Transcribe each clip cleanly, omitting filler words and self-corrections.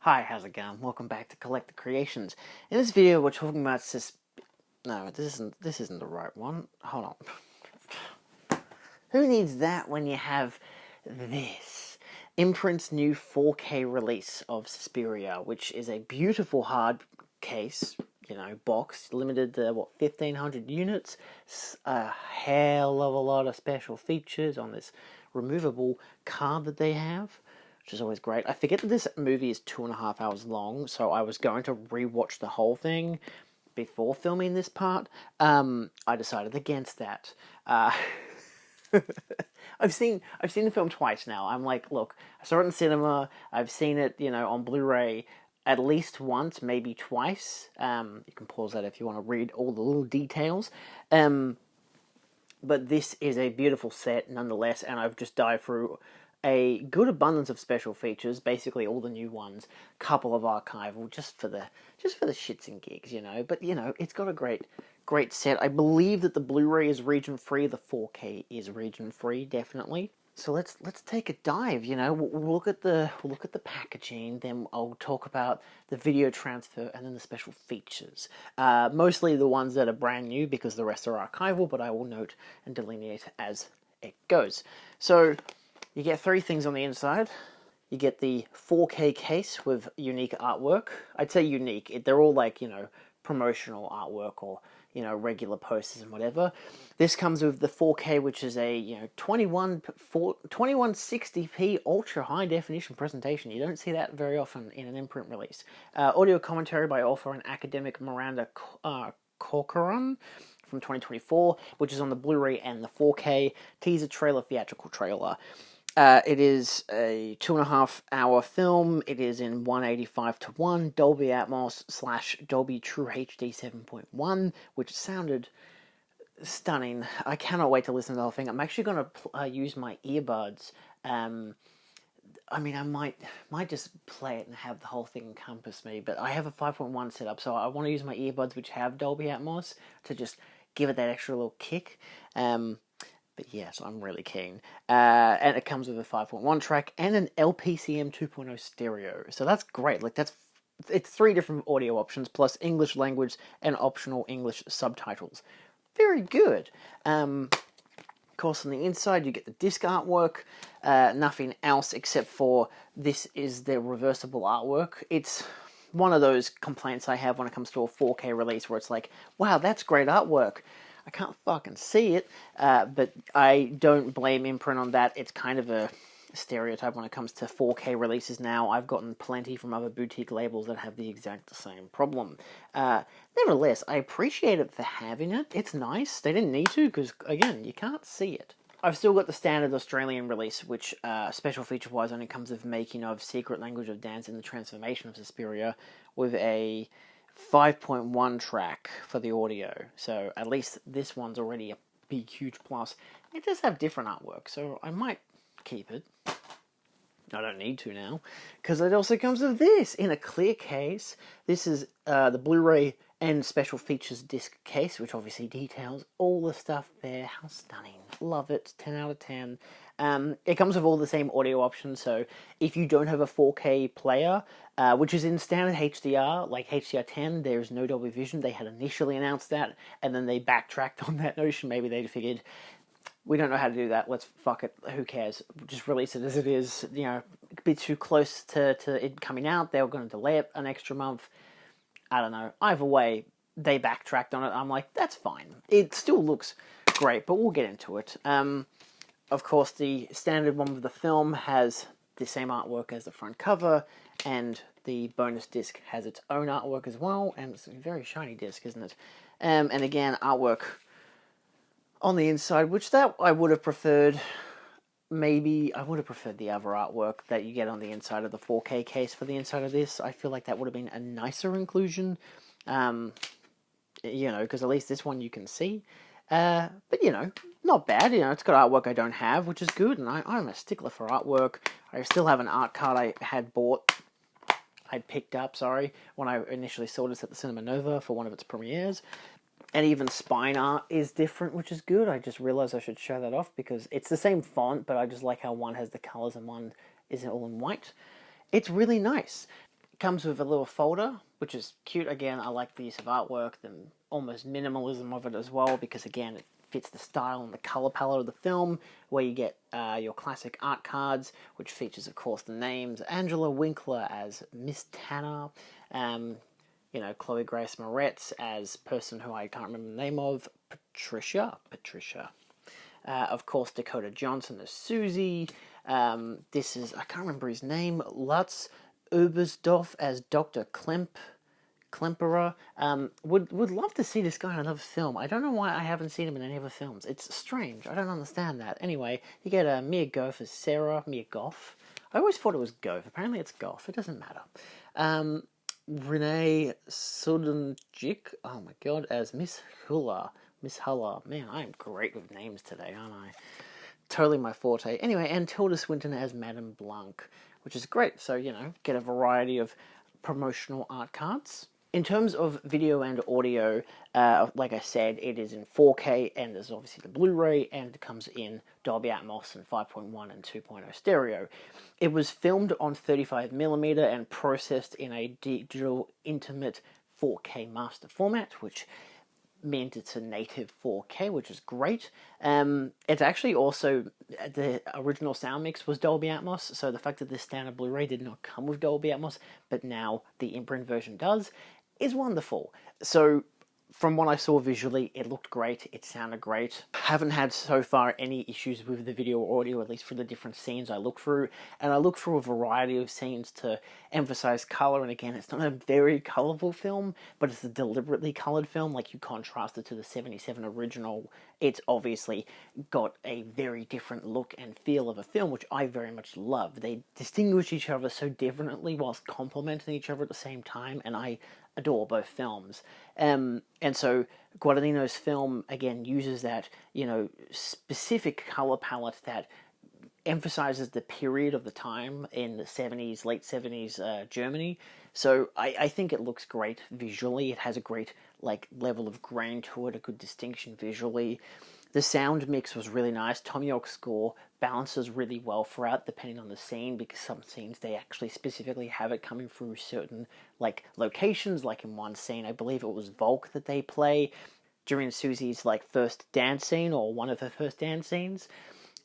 Hi, how's it going? Welcome back to Collector Creations. In this video, we're talking about No, this isn't the right one. Hold on. Who needs that when you have this? Imprint's new 4K release of Suspiria, which is a beautiful hard case, box, limited to, 1,500 units, a hell of a lot of special features on this removable card that they have, which is always great. I forget that this movie is 2.5 hours long, so I was going to rewatch the whole thing before filming this part. I decided against that. I've seen the film twice now. I'm like, look, I saw it in cinema. I've seen it, on Blu-ray at least once, maybe twice. You can pause that if you want to read all the little details. But this is a beautiful set nonetheless, and I've just dived through a good abundance of special features, basically all the new ones, couple of archival, just for the shits and gigs, But it's got a great set. I believe that the Blu-ray is region free, the 4K is region free, definitely. So let's take a dive. We'll look at the packaging, then I'll talk about the video transfer, and then the special features. Mostly the ones that are brand new, because the rest are archival, but I will note and delineate as it goes. So you get three things on the inside. You get the 4K case with unique artwork. I'd say unique. They're all like, promotional artwork or, regular posters and whatever. This comes with the 4K, which is a, 2160p ultra high definition presentation. You don't see that very often in an imprint release. Audio commentary by author and academic Miranda Corcoran from 2024, which is on the Blu-ray and the 4K. Teaser trailer, theatrical trailer. It is a 2.5 hour film. It is in 185:1 Dolby Atmos / Dolby True HD 7.1, which sounded stunning. I cannot wait to listen to the whole thing. I'm actually going to use my earbuds. I might just play it and have the whole thing encompass me, but I have a 5.1 set up, so I want to use my earbuds, which have Dolby Atmos, to just give it that extra little kick. But yes, I'm really keen. And it comes with a 5.1 track and an LPCM 2.0 stereo. So that's great. It's 3 different audio options plus English language and optional English subtitles. Very good. Of course, on the inside you get the disc artwork. Nothing else except for this is the reversible artwork. It's one of those complaints I have when it comes to a 4K release where it's like, wow, that's great artwork. I can't fucking see it, but I don't blame Imprint on that. It's kind of a stereotype when it comes to 4K releases now. I've gotten plenty from other boutique labels that have the exact same problem. Nevertheless, I appreciate it for having it. It's nice. They didn't need to, because, again, you can't see it. I've still got the standard Australian release, which, special feature-wise, only comes with making of Secret Language of Dance and the Transformation of Suspiria, with a 5.1 track for the audio, so at least this one's already a big, huge plus. It does have different artwork, so I might keep it. I don't need to now, because it also comes with this in a clear case. This is the Blu-ray and special features disc case, which obviously details all the stuff there. How stunning. Love it. 10 out of 10. It comes with all the same audio options, so if you don't have a 4K player, which is in standard HDR, like HDR10, there's no Dolby Vision. They had initially announced that, and then they backtracked on that notion. Maybe they figured, we don't know how to do that, let's fuck it, who cares, just release it as it is. A bit too close to it coming out, they were going to delay it an extra month. I don't know. Either way, they backtracked on it. I'm like, that's fine. It still looks great, but we'll get into it. Of course, the standard one with the film has the same artwork as the front cover, and the bonus disc has its own artwork as well, and it's a very shiny disc, isn't it? And again, artwork on the inside, which that I would have preferred. Maybe I would have preferred the other artwork that you get on the inside of the 4K case for the inside of this. I feel like that would have been a nicer inclusion, because at least this one you can see. But, not bad. It's got artwork I don't have, which is good, and I'm a stickler for artwork. I still have an art card I'd picked up, when I initially saw this at the Cinema Nova for one of its premieres. And even spine art is different, which is good. I just realized I should show that off because it's the same font, but I just like how one has the colors and one isn't all in white. It's really nice. comes with a little folder, which is cute. Again, I like the use of artwork, the almost minimalism of it as well, because again, it fits the style and the color palette of the film, where you get your classic art cards, which features, of course, the names Angela Winkler as Miss Tanner, Chloe Grace Moretz as person who I can't remember the name of, Patricia. Of course, Dakota Johnson as Susie. This is, I can't remember his name, Lutz Oberstdorf as Dr. Klemperer. Would love to see this guy in another film. I don't know why I haven't seen him in any other films. It's strange. I don't understand that. Anyway, you get Mia Goth as Sarah. Mia Goth. I always thought it was Goth. Apparently it's Goth. It doesn't matter. Renee Sudenjik, oh my god, as Miss Huller. Man, I am great with names today, aren't I? Totally my forte. Anyway, and Tilda Swinton as Madame Blanc, which is great. So, get a variety of promotional art cards. In terms of video and audio, like I said, it is in 4K, and there's obviously the Blu-ray, and it comes in Dolby Atmos and 5.1 and 2.0 stereo. It was filmed on 35mm and processed in a digital intimate 4K master format, which meant it's a native 4K, which is great. It's actually also, the original sound mix was Dolby Atmos, so the fact that this standard Blu-ray did not come with Dolby Atmos, but now the Imprint version does, is wonderful. So, from what I saw visually, it looked great, it sounded great. Haven't had so far any issues with the video or audio, at least for the different scenes I look through. And I look through a variety of scenes to emphasize color. And again, it's not a very colorful film, but it's a deliberately colored film. Like, you contrast it to the 77 original, it's obviously got a very different look and feel of a film, which I very much love. They distinguish each other so differently whilst complementing each other at the same time, and I adore both films. And so Guadagnino's film, again, uses that, specific color palette that emphasizes the period of the time in the 70s, late 70s Germany. So I think it looks great visually. It has a great, level of grain to it, a good distinction visually. The sound mix was really nice. Tom York's score balances really well throughout, depending on the scene, because some scenes they actually specifically have it coming through certain locations. Like in one scene, I believe it was Volk that they play during Susie's first dance scene, or one of her first dance scenes,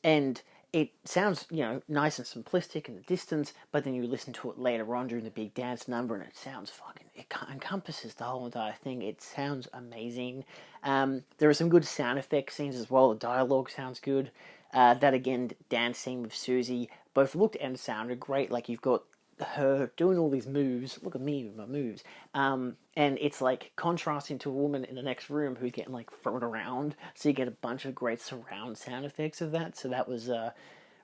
and it sounds, nice and simplistic in the distance, but then you listen to it later on during the big dance number, and it sounds it encompasses the whole entire thing. It sounds amazing. There are some good sound effect scenes as well. The dialogue sounds good. That, again, dance scene with Susie, both looked and sounded great. You've got her doing all these moves. Look at me with my moves. And it's contrasting to a woman in the next room who's getting thrown around. So you get a bunch of great surround sound effects of that. So that was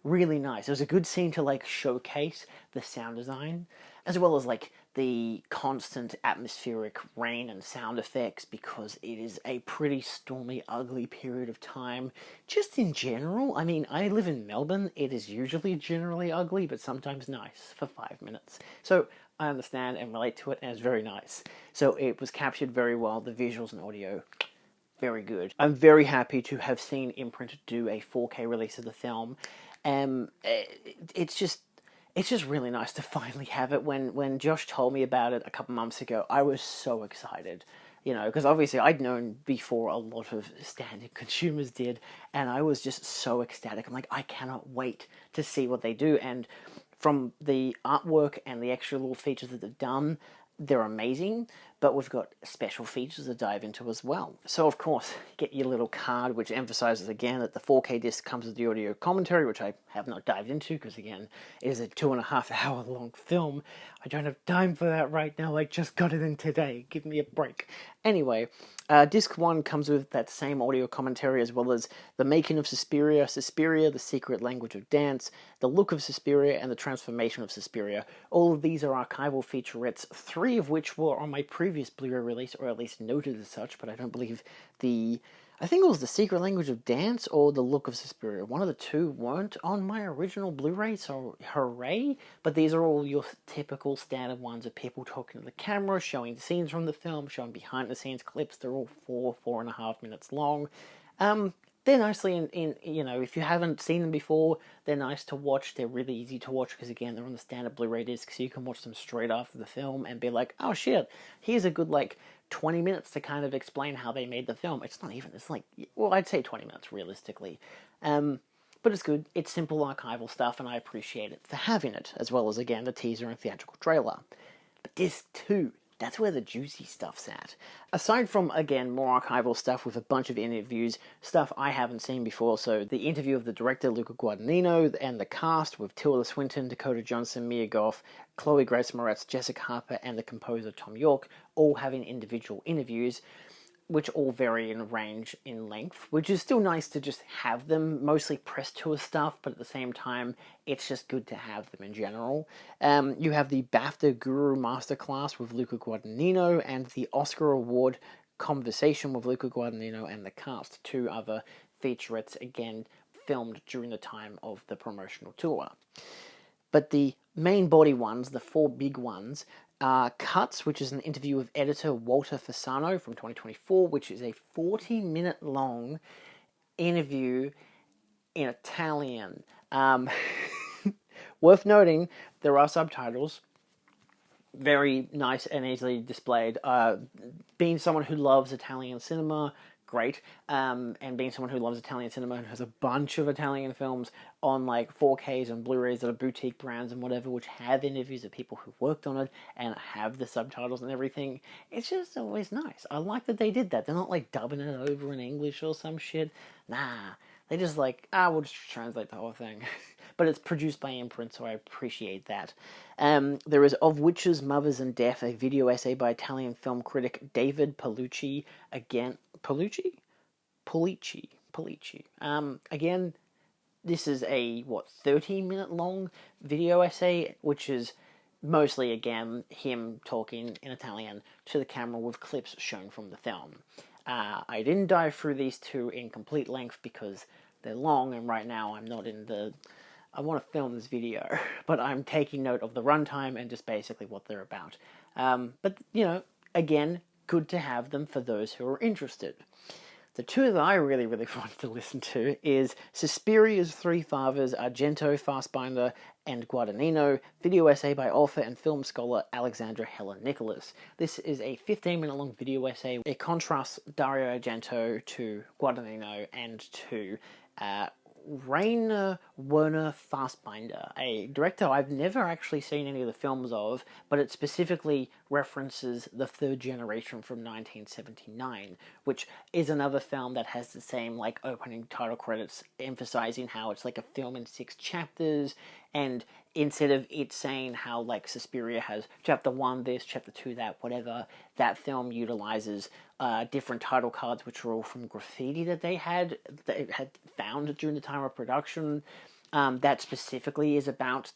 really nice. It was a good scene to showcase the sound design, as well as the constant atmospheric rain and sound effects, because it is a pretty stormy, ugly period of time. Just in general, I mean, I live in Melbourne. It is usually generally ugly, but sometimes nice for 5 minutes. So I understand and relate to it, and it's very nice. So it was captured very well. The visuals and audio, very good. I'm very happy to have seen Imprint do a 4K release of the film. It's just really nice to finally have it. When Josh told me about it a couple months ago, I was so excited, because obviously I'd known before a lot of standard consumers did, and I was just so ecstatic. I'm I cannot wait to see what they do. And from the artwork and the extra little features that they've done, they're amazing, but we've got special features to dive into as well. So, of course, get your little card, which emphasizes again that the 4K disc comes with the audio commentary, which I have not dived into, because again, it is a 2.5 hour long film. I don't have time for that right now. I just got it in today. Give me a break. Anyway, disc 1 comes with that same audio commentary, as well as the making of Suspiria, the secret language of dance, the look of Suspiria, and the transformation of Suspiria. All of these are archival featurettes, 3 of which were on my previous Blu-ray release, or at least noted as such, but I don't believe I think it was the secret language of dance or the look of Suspiria. One of the two weren't on my original Blu-ray, so hooray. But these are all your typical standard ones of people talking to the camera, showing scenes from the film, showing behind the scenes clips. They're all 4.5 minutes long. they're nicely if you haven't seen them before, they're nice to watch. They're really easy to watch because, again, they're on the standard Blu-ray disc, so you can watch them straight after the film and be like, oh shit, here's a good, 20 minutes to kind of explain how they made the film. It's not even, it's well, I'd say 20 minutes realistically. But it's good. It's simple archival stuff, and I appreciate it for having it, as well as, again, the teaser and theatrical trailer. But disc 2, that's where the juicy stuff's at. Aside from, again, more archival stuff with a bunch of interviews, stuff I haven't seen before, so the interview of the director, Luca Guadagnino, and the cast with Tilda Swinton, Dakota Johnson, Mia Goth, Chloe Grace Moretz, Jessica Harper, and the composer Tom York, all having individual interviews, which all vary in range in length, which is still nice to just have them, mostly press tour stuff, but at the same time, it's just good to have them in general. You have the BAFTA Guru Masterclass with Luca Guadagnino, and the Oscar Award Conversation with Luca Guadagnino and the cast, 2 other featurettes, again, filmed during the time of the promotional tour. But the main body ones, the 4 big ones, Cuts, which is an interview with editor Walter Fasano from 2024, which is a 40-minute long interview in Italian. Worth noting, there are subtitles. Very nice and easily displayed. Being someone who loves Italian cinema, great. And being someone who loves Italian cinema and has a bunch of Italian films on 4Ks and Blu-rays that are boutique brands and whatever, which have interviews of people who worked on it and have the subtitles and everything, it's just always nice. I like that they did that. They're not dubbing it over in English or some shit. Nah, they just we'll just translate the whole thing. But it's produced by Imprint, so I appreciate that. There is Of Witches, Mothers and Death, a video essay by Italian film critic David Paolucci. Again, Paolucci? Pulici. Again, this is a, 30-minute long video essay, which is mostly, again, him talking in Italian to the camera with clips shown from the film. I didn't dive through these 2 in complete length because they're long, and right now I'm not in the... I want to film this video, but I'm taking note of the runtime and just basically what they're about. But, again, good to have them for those who are interested. The 2 that I really, really wanted to listen to is Suspiria's 3 Fathers, Argento, Fassbinder, and Guadagnino, video essay by author and film scholar Alexandra Helen Nicholas. This is a 15-minute long video essay. It contrasts Dario Argento to Guadagnino and to Rainer Werner Fassbinder, a director I've never actually seen any of the films of, but it specifically references The Third Generation from 1979, which is another film that has the same opening title credits emphasizing how it's a film in 6 chapters, and instead of it saying how Suspiria has chapter 1 this, chapter 2 that, whatever, that film utilizes different title cards, which are all from graffiti that they had found during the time of production. That specifically is about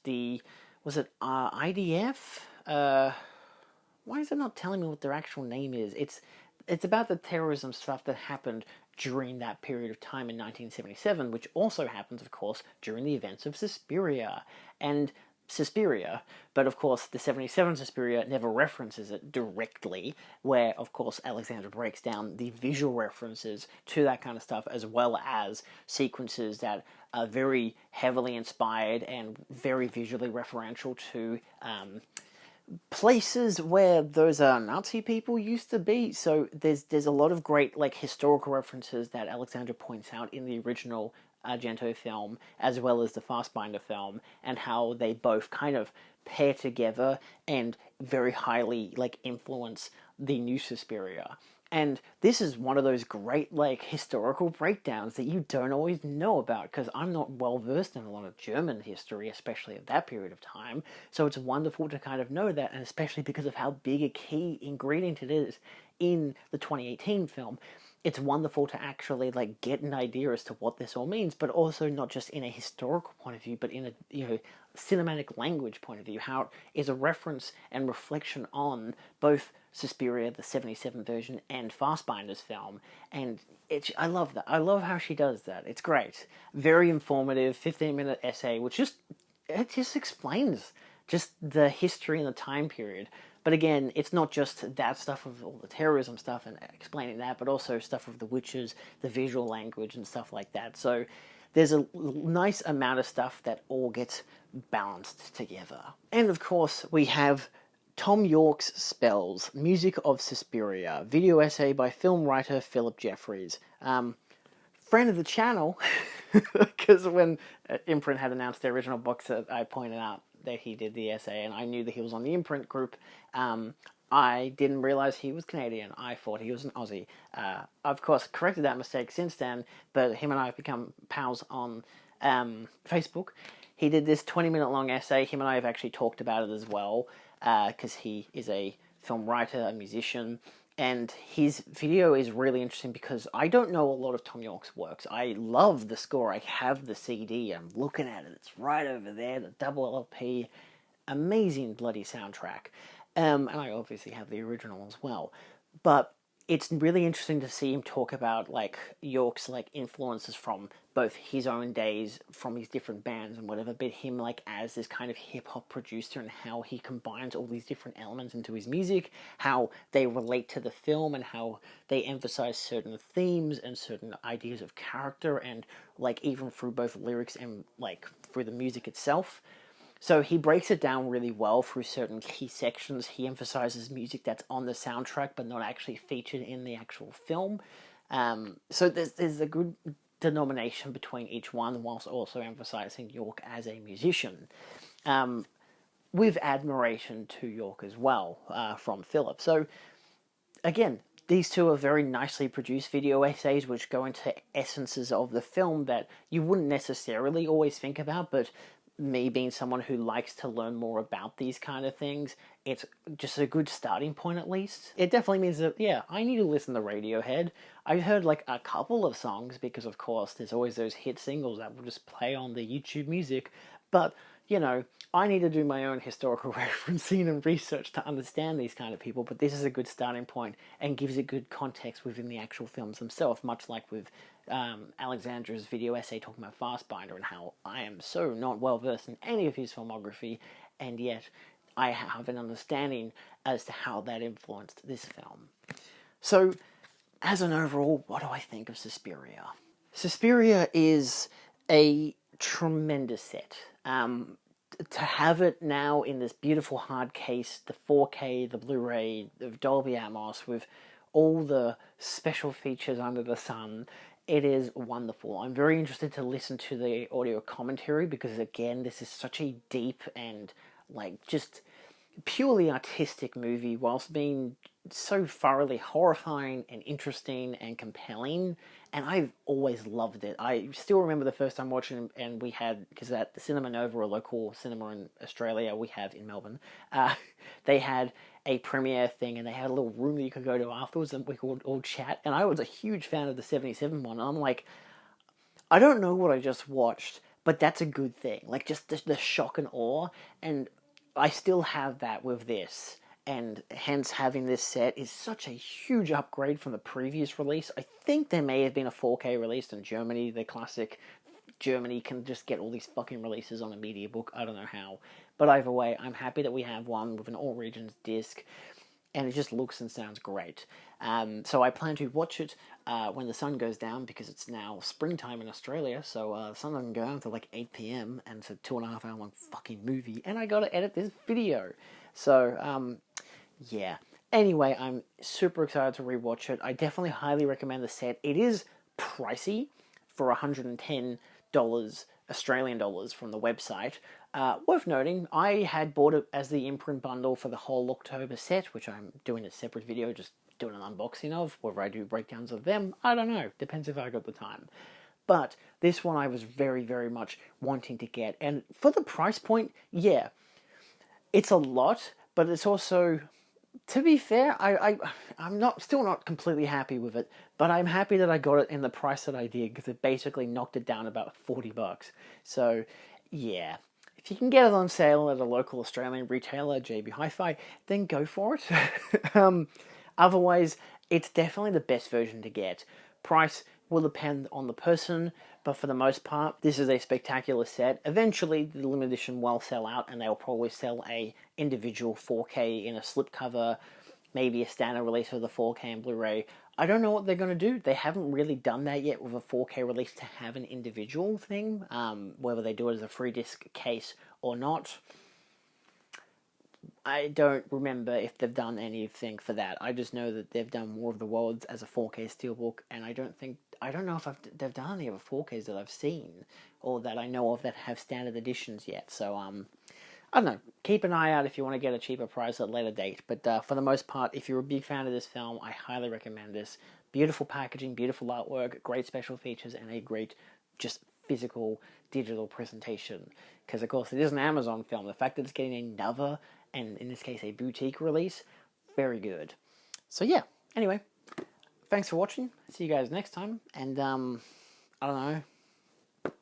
was it IDF? Why is it not telling me what their actual name is? It's about the terrorism stuff that happened during that period of time in 1977, which also happens, of course, during the events of Suspiria. And Suspiria, but of course the 77 Suspiria never references it directly, where of course Alexandra breaks down the visual references to that kind of stuff, as well as sequences that are very heavily inspired and very visually referential to places where those Nazi people used to be. So there's a lot of great historical references that Alexandra points out in the original Argento film, as well as the Fassbinder film, and how they both kind of pair together and very highly influence the new Suspiria. And this is one of those great historical breakdowns that you don't always know about, because I'm not well versed in a lot of German history, especially at that period of time. So it's wonderful to kind of know that, and especially because of how big a key ingredient it is in the 2018 film. It's wonderful to actually get an idea as to what this all means, but also not just in a historical point of view, but in a cinematic language point of view, how it is a reference and reflection on both Suspiria, the 77 version, and Fassbinder's film. And I love that. I love how she does that. It's great. Very informative, 15-minute essay, which just explains just the history and the time period. But again, it's not just that stuff of all the terrorism stuff and explaining that, but also stuff of the witches, the visual language and stuff like that. So there's a nice amount of stuff that all gets balanced together. And of course, we have Tom Yorke's Spells, Music of Suspiria, video essay by film writer Philip Jeffries. Friend of the channel, because when Imprint had announced their original box set, I pointed out that he did the essay, and I knew that he was on the Imprint group. I didn't realize he was Canadian. I thought he was an Aussie. I've, of course, corrected that mistake since then, but him and I have become pals on Facebook. He did this 20-minute long essay. Him and I have actually talked about it as well, because he is a film writer, a musician, and his video is really interesting because I don't know a lot of Tom Yorke's works. I love the score. I have the CD. I'm looking at it. It's right over there, the double LP. Amazing bloody soundtrack. And I obviously have the original as well. But it's really interesting to see him talk about like Yorke's like influences from both his own days, from his different bands and whatever, but him like as this kind of hip-hop producer and how he combines all these different elements into his music, how they relate to the film and how they emphasize certain themes and certain ideas of character, and like even through both lyrics and like through the music itself. So he breaks it down really well through certain key sections. He emphasizes music that's on the soundtrack but not actually featured in the actual film. So there's a good denomination between each one, whilst also emphasizing Yorke as a musician. With admiration to Yorke as well, from Philip. So again, these two are very nicely produced video essays which go into essences of the film that you wouldn't necessarily always think about, but me being someone who likes to learn more about these kind of things, it's just a good starting point at least. It definitely means that, yeah, I need to listen to Radiohead. I heard like a couple of songs because, of course, there's always those hit singles that will just play on the YouTube music, but, you know, I need to do my own historical referencing and research to understand these kind of people, but this is a good starting point and gives it good context within the actual films themselves, much like with Alexandra's video essay talking about Fastbinder and how I am so not well versed in any of his filmography, and yet I have an understanding as to how that influenced this film. So, as an overall, what do I think of Suspiria? Suspiria is a tremendous set. To have it now in this beautiful hard case, the 4K, the Blu-ray, the Dolby Atmos, with all the special features under the sun, it is wonderful. I'm very interested to listen to the audio commentary because, again, this is such a deep and, like, just purely artistic movie whilst being so thoroughly horrifying and interesting and compelling, and I've always loved it. I still remember the first time watching it, and we had, because at the Cinema Nova, a local cinema in Australia we have in Melbourne, they had a premiere thing, and they had a little room that you could go to afterwards, and we could all chat, and I was a huge fan of the 77 one, and I'm like, I don't know what I just watched, but that's a good thing. Like, just the shock and awe, and I still have that with this, and hence having this set is such a huge upgrade from the previous release. I think there may have been a 4K released in Germany. The classic Germany can just get all these fucking releases on a media book. I don't know how. But either way, I'm happy that we have one with an all regions disc, and it just looks and sounds great. So I plan to watch it when the sun goes down, because it's now springtime in Australia, so the sun doesn't go down until like 8 p.m, and it's a 2.5 hour long fucking movie, and I gotta edit this video. So, yeah. Anyway, I'm super excited to rewatch it. I definitely highly recommend the set. It is pricey for $110 Australian dollars from the website. Worth noting, I had bought it as the Imprint bundle for the whole October set, which I'm doing a separate video, just doing an unboxing of. Whether I do breakdowns of them, I don't know. Depends if I got the time. But this one I was very, very much wanting to get. And for the price point, yeah, it's a lot, but it's also, to be fair, I'm still not completely happy with it, but I'm happy that I got it in the price that I did, because it basically knocked it down about $40. So, yeah. If you can get it on sale at a local Australian retailer, JB Hi-Fi, then go for it. Otherwise, it's definitely the best version to get. Price, will depend on the person, but for the most part, this is a spectacular set. Eventually, the limited edition will sell out, and they'll probably sell a individual 4K in a slipcover, maybe a standard release of the 4K and Blu-ray. I don't know what they're going to do. They haven't really done that yet with a 4K release to have an individual thing, whether they do it as a free disc case or not. I don't remember if they've done anything for that. I just know that they've done War of the Worlds as a 4K steelbook, and I don't know if they've done any other 4Ks that I've seen, or that I know of that have standard editions yet. So, I don't know. Keep an eye out if you want to get a cheaper price at a later date. But for the most part, if you're a big fan of this film, I highly recommend this. Beautiful packaging, beautiful artwork, great special features, and a great just physical digital presentation. Because, of course, it is an Amazon film. The fact that it's getting another, and in this case a boutique release, very good. So yeah, anyway, thanks for watching. See you guys next time. And, I don't know.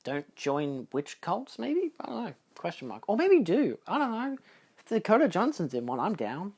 Don't join witch cults, maybe? I don't know. Question mark. Or maybe do. I don't know. If Dakota Johnson's in one, I'm down.